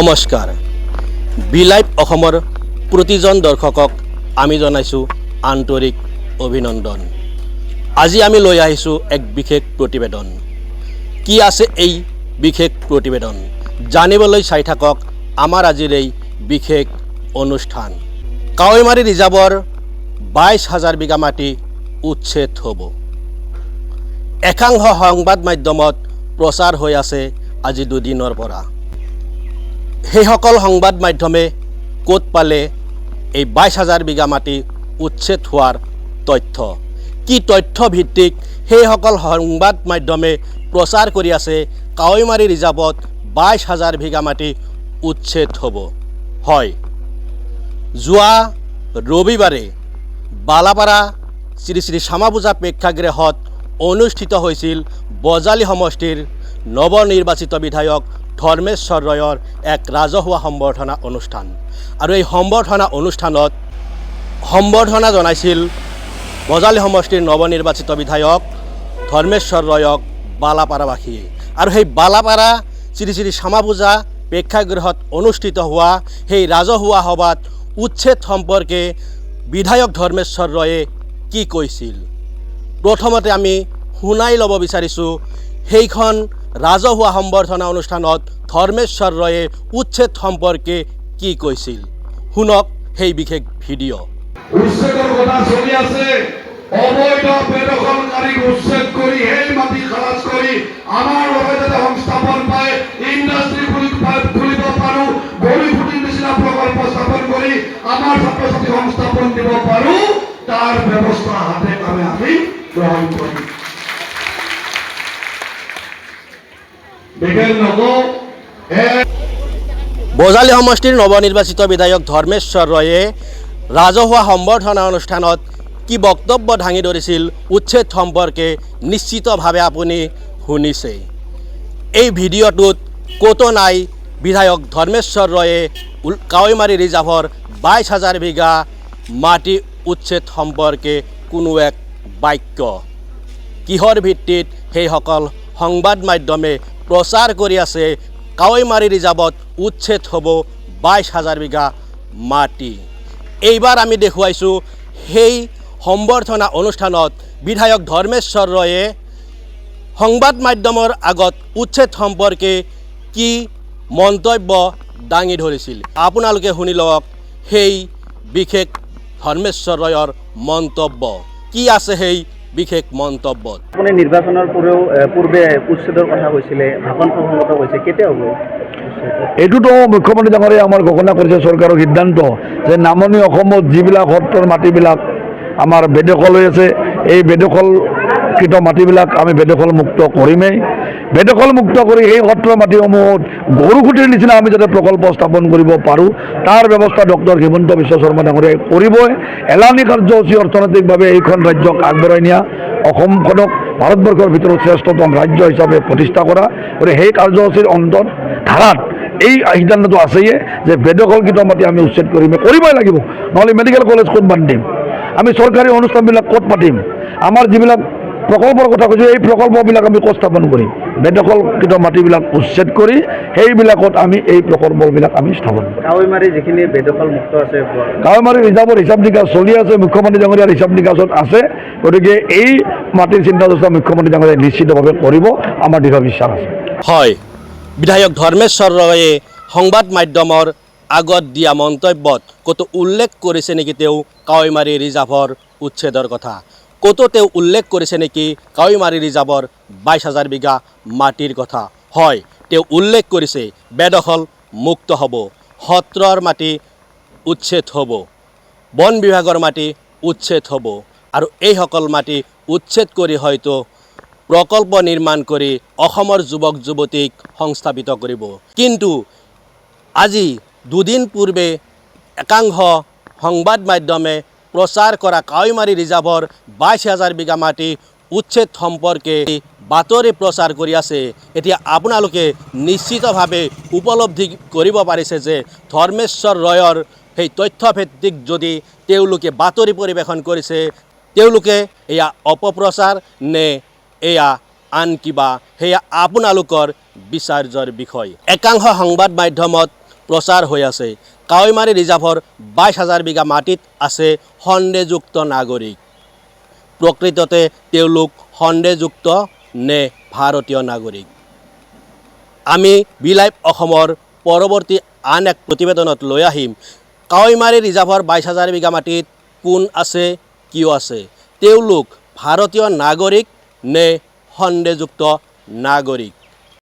নমস্কাৰ বিলাইভ অসমৰ প্ৰতিজন দৰ্শকক আমি জনাইছোঁ আন্তৰিক অভিনন্দন। আজি আমি লৈ আহিছোঁ এক বিশেষ প্ৰতিবেদন। কি আছে এই বিশেষ প্ৰতিবেদন জানিবলৈ চাই থাকক আমাৰ আজিৰ এই বিশেষ অনুষ্ঠান। কাৱৈমাৰী ৰিজাৰ্ভৰ 22,000 বিঘা মাটি উচ্ছেদ হ'ব। একাংশ সংবাদ মাধ্যমত প্ৰচাৰ হৈ আছে আজি দুদিনৰ পৰা। সেইসকল সংবাদ মাধ্যমে ক'ত পালে এই 22,000 বিঘা মাটি উচ্ছেদ হোৱাৰ তথ্য? কি তথ্য ভিত্তিক সেইসকল সংবাদ মাধ্যমে প্ৰচাৰ কৰি আছে কাৱৈমাৰী ৰিজাৰ্ভত 22,000 বিঘা মাটি উচ্ছেদ হ'ব? হয়, যোৱা ৰবিবাৰে বালাপাৰা শ্ৰী শ্ৰী শ্যামাপূজা প্ৰেক্ষাগৃহত অনুষ্ঠিত হৈছিল বজালী সমষ্টিৰ নৱনিৰ্বাচিত বিধায়ক ধৰ্মেশ্বৰ ৰয়ৰ এক ৰাজহুৱা সম্বৰ্ধনা অনুষ্ঠান। আৰু এই সম্বৰ্ধনা অনুষ্ঠানত সম্বৰ্ধনা জনাইছিল বজালী সমষ্টিৰ নৱনিৰ্বাচিত বিধায়ক ধৰ্মেশ্বৰ ৰয়ক বালাপাৰাবাসীয়ে। আৰু সেই বালাপাৰা শ্ৰী শ্ৰী শ্যামাপূজা প্ৰেক্ষাগৃহত অনুষ্ঠিত হোৱা সেই ৰাজহুৱা সভাত উচ্ছেদ সম্পৰ্কে বিধায়ক ধৰ্মেশ্বৰ ৰয়ে কি কৈছিল? প্ৰথমতে আমি শুনাই ল'ব বিচাৰিছোঁ সেইখন ৰাজহুৱা সম্বৰ্ধনা অনুষ্ঠানত ধৰ্মেশ্বৰ ৰয়ে উচ্ছেদ সম্পৰ্কে কি কৈছিল। শুনক সেই বিশেষ ভিডিঅ'। উচ্ছেদৰ কথা চলি আছে। অবৈধ বেদখলকাৰীক উচ্ছেদ কৰি সেই মাটি খালাস কৰি আমাৰ বাবে যাতে সংস্থাপন পায়, ইণ্ডাষ্ট্ৰী খুলিব পাৰোঁ, বলি ফুটিৰ নিচিনা প্ৰকল্প স্থাপন কৰি আমাৰ ছাত্ৰ ছাত্ৰী সংস্থাপন দিব পাৰোঁ, তাৰ ব্যৱস্থা হাতে কামে আমি গ্ৰহণ কৰিম। বজালী সমষ্টিৰ নৱনিৰ্বাচিত বিধায়ক ধৰ্মেশ্বৰ ৰয়ে ৰাজহুৱা সম্বৰ্ধনা অনুষ্ঠানত কি বক্তব্য দাঙি ধৰিছিল উচ্ছেদ সম্পৰ্কে নিশ্চিতভাৱে আপুনি শুনিছে। এই ভিডিঅ'টোত ক'তো নাই বিধায়ক ধৰ্মেশ্বৰ ৰয়ে কাৱৈমাৰী ৰিজাৰ্ভৰ 22,000 বিঘা মাটি উচ্ছেদ সম্পৰ্কে কোনো এক বাক্য। কিহৰ ভিত্তিত সেইসকল সংবাদ মাধ্যমে প্ৰচাৰ কৰি আছে কাৱৈমাৰী ৰিজাৰ্ভত উচ্ছেদ হ'ব 22,000 বিঘা মাটি? এইবাৰ আমি দেখুৱাইছোঁ সেই সম্বৰ্ধনা অনুষ্ঠানত বিধায়ক ধৰ্মেশ্বৰ ৰয়ে সংবাদ মাধ্যমৰ আগত উচ্ছেদ সম্পৰ্কে কি মন্তব্য দাঙি ধৰিছিল। আপোনালোকে শুনি লওক সেই বিশেষ ধৰ্মেশ্বৰ ৰয়ৰ মন্তব্য। কি আছে সেই বিশেষ মন্তব্যত? আপুনি নিৰ্বাচনৰ পূৰ্বে উচ্ছেদৰ কথা কৈছিলে, ভাষণ প্ৰসংগত কৈছে, কেতিয়া হ'ব? এইটোতো মুখ্যমন্ত্ৰী ডাঙৰীয়াই আমাৰ ঘোষণা কৰিছে চৰকাৰৰ সিদ্ধান্ত যে নামনি অসমত যিবিলাক সত্ৰৰ মাটিবিলাক আমাৰ বেদখল হৈ আছে, এই বেদখলকৃত মাটিবিলাক আমি বেদখল মুক্ত কৰিমেই। বেদখল মুক্ত কৰি সেই সত্ৰৰ মাটিসমূহত গৰুখুটিৰ নিচিনা আমি যাতে প্ৰকল্প স্থাপন কৰিব পাৰোঁ, তাৰ ব্যৱস্থা ডক্টৰ হিমন্ত বিশ্ব শৰ্মা ডাঙৰীয়াই কৰিবই। এলানি কাৰ্যসূচী অৰ্থনৈতিকভাৱে এইখন ৰাজ্যক আগবঢ়াই নিয়া, অসমখনক ভাৰতবৰ্ষৰ ভিতৰত শ্ৰেষ্ঠতম ৰাজ্য হিচাপে প্ৰতিষ্ঠা কৰা। গতিকে সেই কাৰ্যসূচীৰ অন্তত ধাৰাত এই সিদ্ধান্তটো আছেই যে বেদখলকৃত মাটি আমি উচ্ছেদ কৰিবই লাগিব, নহ'লে মেডিকেল কলেজ ক'ত বান্ধিম, আমি চৰকাৰী অনুষ্ঠানবিলাক ক'ত পাতিম, আমাৰ যিবিলাক প্ৰকল্পৰ কথা কৈছোঁ এই প্ৰকল্পবিলাক আমি ক'ত স্থাপন কৰিম? বেদখলকৃত মাটিবিলাক উচ্ছেদ কৰি সেইবিলাকত আমি এই প্ৰকল্পবিলাক আমি স্থাপন কৰিম। কাৱৈমাৰী যিখিনি বেদখল মুক্ত আছে, কাৱৈমাৰী ৰিজাৰ্ভৰ হিচাপ নিকাচ চলি আছে, মুখ্যমন্ত্ৰী ডাঙৰীয়াৰ হিচাপ নিকাচত আছে। গতিকে এই মাটিৰ চিন্তা চৰ্চা মুখ্যমন্ত্ৰী ডাঙৰীয়াই নিশ্চিতভাৱে কৰিব, আমাৰ দৃঢ় বিশ্বাস আছে। হয়, বিধায়ক ধৰ্মেশ্বৰ ৰয়ে সংবাদ মাধ্যমৰ আগত দিয়া মন্তব্যত ক'তো উল্লেখ কৰিছে নেকি তেওঁ কাৱৈমাৰী ৰিজাৰ্ভৰ উচ্ছেদৰ কথা? ক'তো তেওঁ উল্লেখ কৰিছে নেকি কাৱৈমাৰী ৰিজাৰ্ভৰ 22,000 বিঘা মাটিৰ কথা? হয়, তেওঁ উল্লেখ কৰিছে বেদখল মুক্ত হ'ব, সত্ৰৰ মাটি উচ্ছেদ হ'ব, বন বিভাগৰ মাটি উচ্ছেদ হ'ব, আৰু এইসকল মাটি উচ্ছেদ কৰি হয়তো প্ৰকল্প নিৰ্মাণ কৰি অসমৰ যুৱক যুৱতীক সংস্থাপিত কৰিব। কিন্তু আজি দুদিন পূৰ্বে একাংশ সংবাদ মাধ্যমে প্ৰচাৰ কৰা কাৱৈমাৰী ৰিজাৰ্ভৰ 22,000 বিঘা মাটি উচ্ছেদ সম্পৰ্কে বাতৰি প্ৰচাৰ কৰি আছে। এতিয়া আপোনালোকে নিশ্চিতভাৱে উপলব্ধি কৰিব পাৰিছে যে ধৰ্মেশ্বৰ ৰয়ৰ সেই তথ্যভিত্তিক যদি তেওঁলোকে বাতৰি পৰিৱেশন কৰিছে, তেওঁলোকে এয়া অপপ্ৰচাৰ নে এয়া আন কিবা, সেয়া আপোনালোকৰ বিচাৰ্যৰ বিষয়। একাংশ সংবাদ মাধ্যমত প্ৰচাৰ হৈ আছে কাৱৈমাৰী ৰিজাৰ্ভৰ 22,000 বিঘা মাটিত আছে সন্দেহযুক্ত নাগৰিক। প্ৰকৃততে তেওঁলোক সন্দেহযুক্ত নে ভাৰতীয় নাগৰিক? আমি বিলাইভ অসমৰ পৰৱৰ্তী আন এক প্ৰতিবেদনত লৈ আহিম কাৱৈমাৰী ৰিজাৰ্ভৰ 22,000 বিঘা মাটিত কোন আছে, কিয় আছে, তেওঁলোক ভাৰতীয় নাগৰিক নে সন্দেহযুক্ত নাগৰিক।